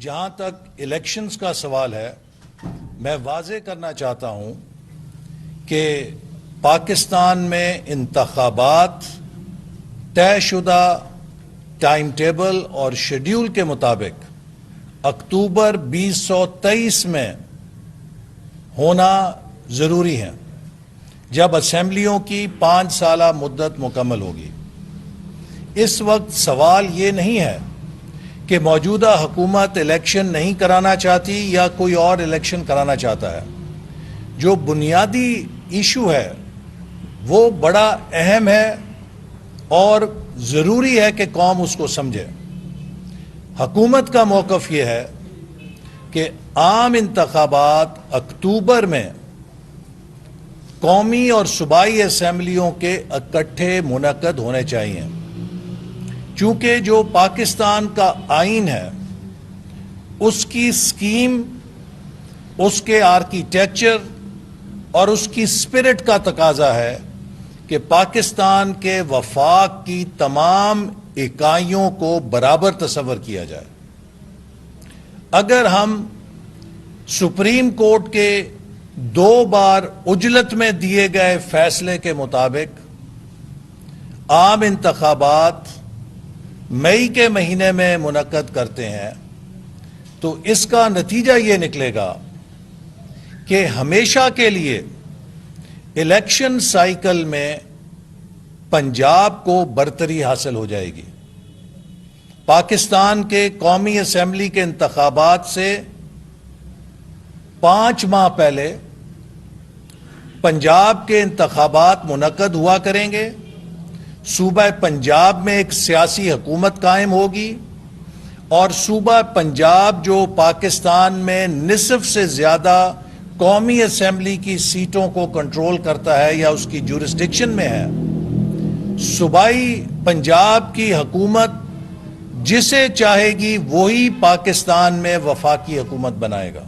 جہاں تک الیکشنز کا سوال ہے، میں واضح کرنا چاہتا ہوں کہ پاکستان میں انتخابات طے شدہ ٹائم ٹیبل اور شیڈیول کے مطابق اکتوبر 2023 میں ہونا ضروری ہے، جب اسمبلیوں کی 5 سالہ مدت مکمل ہوگی۔ اس وقت سوال یہ نہیں ہے کہ موجودہ حکومت الیکشن نہیں کرانا چاہتی یا کوئی اور الیکشن کرانا چاہتا ہے۔ جو بنیادی ایشو ہے وہ بڑا اہم ہے اور ضروری ہے کہ قوم اس کو سمجھے۔ حکومت کا موقف یہ ہے کہ عام انتخابات اکتوبر میں قومی اور صوبائی اسمبلیوں کے اکٹھے منعقد ہونے چاہیے، چونکہ جو پاکستان کا آئین ہے اس کی سکیم، اس کے آرکیٹیکچر اور اس کی اسپرٹ کا تقاضا ہے کہ پاکستان کے وفاق کی تمام اکائیوں کو برابر تصور کیا جائے۔ اگر ہم سپریم کورٹ کے 2 بار عجلت میں دیے گئے فیصلے کے مطابق عام انتخابات مئی کے مہینے میں منعقد کرتے ہیں تو اس کا نتیجہ یہ نکلے گا کہ ہمیشہ کے لیے الیکشن سائیکل میں پنجاب کو برتری حاصل ہو جائے گی۔ پاکستان کے قومی اسمبلی کے انتخابات سے 5 ماہ پہلے پنجاب کے انتخابات منعقد ہوا کریں گے، صوبہ پنجاب میں ایک سیاسی حکومت قائم ہوگی اور صوبہ پنجاب جو پاکستان میں نصف سے زیادہ قومی اسمبلی کی سیٹوں کو کنٹرول کرتا ہے یا اس کی جورسڈکشن میں ہے، صوبائی پنجاب کی حکومت جسے چاہے گی وہی پاکستان میں وفاقی حکومت بنائے گا۔